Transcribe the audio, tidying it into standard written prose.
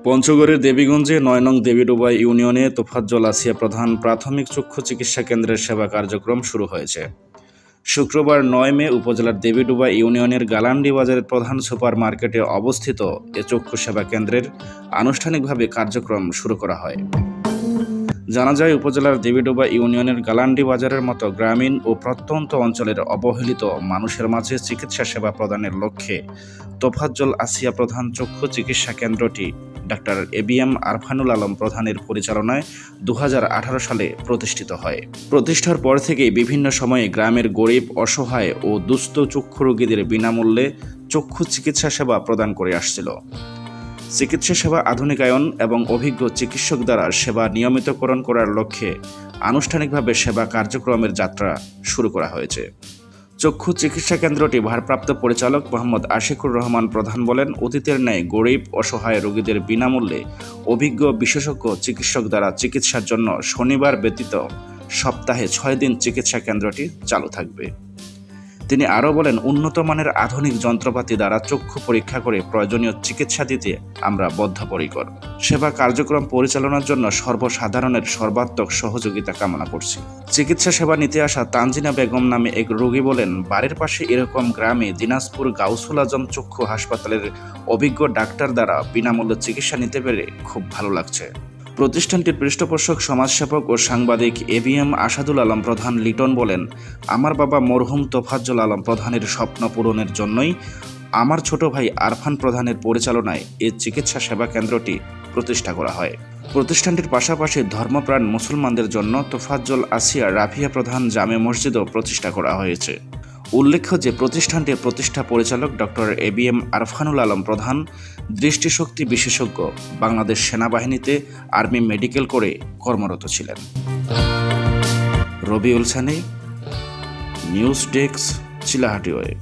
পঞ্চগড়ের দেবীগঞ্জে ৯ নং দেবীডোবা ইউনিয়নে তোফাজ্জল আসিয়া প্রধান প্রাথমিক চক্ষু চিকিৎসা কেন্দ্রের সেবা কার্যক্রম শুরু হয়েছে। শুক্রবার ৯ মে উপজেলার দেবীডোবা ইউনিয়নের গালান্ডি বাজারের প্রধান সুপার মার্কেটে অবস্থিত এ চক্ষু সেবা কেন্দ্রের আনুষ্ঠানিকভাবে কার্যক্রম শুরু করা হয়। জানা যায়, উপজেলার দেবীডোবা ইউনিয়নের গালান্ডি বাজারের মতো গ্রামীণ ও প্রত্যন্ত অঞ্চলের অবহেলিত মানুষের মাঝে চিকিৎসা সেবা প্রদানের লক্ষ্যে তোফাজ্জল আসিয়া প্রধান চক্ষু চিকিৎসা কেন্দ্রটি ডাক্তার এবিএম আরফানুল আলম প্রধানের পরিচালনায় ২০১৮ সালে প্রতিষ্ঠিত হয়। প্রতিষ্ঠার পর থেকেই বিভিন্ন সময়ে গ্রামের গরিব, অসহায় ও দুস্থ চক্ষু রোগীদের বিনামূল্যে চক্ষু চিকিৎসা সেবা প্রদান করে আসছিল। চিকিৎসা সেবা আধুনিকায়ন এবং অভিজ্ঞ চিকিৎসক দ্বারা সেবা নিয়মিতকরণ করার লক্ষ্যে আনুষ্ঠানিকভাবে সেবা কার্যক্রমের যাত্রা শুরু করা হয়েছে। চক্ষু চিকিৎসা কেন্দ্রটি ভারপ্রাপ্ত পরিচালক মোহাম্মদ আশিকুর রহমান প্রধান বলেন, অতীতের ন্যায় গরিব অসহায় রোগীদের বিনামূল্যে অভিজ্ঞ বিশেষজ্ঞ চিকিৎসক দ্বারা চিকিৎসার জন্য শনিবার ব্যতীত সপ্তাহে ৬ দিন চিকিৎসা কেন্দ্রটি চালু থাকবে। তিনি আরও বলেন, উন্নত মানের আধুনিক যন্ত্রপাতি দ্বারা চক্ষু পরীক্ষা করে প্রয়োজনীয় চিকিৎসা দিতে আমরা বদ্ধপরিকর। সেবা কার্যক্রম পরিচালনার জন্য সর্বসাধারণের সর্বাত্মক সহযোগিতা কামনা করছি। চিকিৎসা সেবা নিতে আসা তানজিনা বেগম নামে এক রোগী বলেন, বাড়ির পাশে এরকম গ্রামে দিনাজপুর গাউসুল আজম চক্ষু হাসপাতালের অভিজ্ঞ ডাক্তার দ্বারা বিনামূল্যে চিকিৎসা নিতে পেরে খুব ভালো লাগছে। প্রতিষ্ঠানটির পৃষ্ঠপোষক সমাজসেবক ও সাংবাদিক এবিএম আসাদুল আলম প্রধান লিটন বলেন, আমার বাবা মরহুম তোফাজ্জল আলম প্রধানের স্বপ্ন পূরণের জন্যই আমার ছোট ভাই আরফান প্রধানের পরিচালনায় এই চিকিৎসা সেবা কেন্দ্রটি প্রতিষ্ঠা করা হয়। প্রতিষ্ঠানটির পাশাপাশি ধর্মপ্রাণ মুসলমানদের জন্য তোফাজ্জল আসিয়া রাফিয়া প্রধান জামে মসজিদও প্রতিষ্ঠা করা হয়েছে। উল্লেখ্য যে প্রতিষ্ঠানটির প্রতিষ্ঠা পরিচালক ডক্টর এবিএম আরফানুল আলম প্রধান দৃষ্টিশক্তি বিশেষজ্ঞ, বাংলাদেশ সেনাবাহিনীতে আর্মি মেডিকেল করে কর্মরত ছিলেন। Rabiul Sunny, news desk, Chilahati web.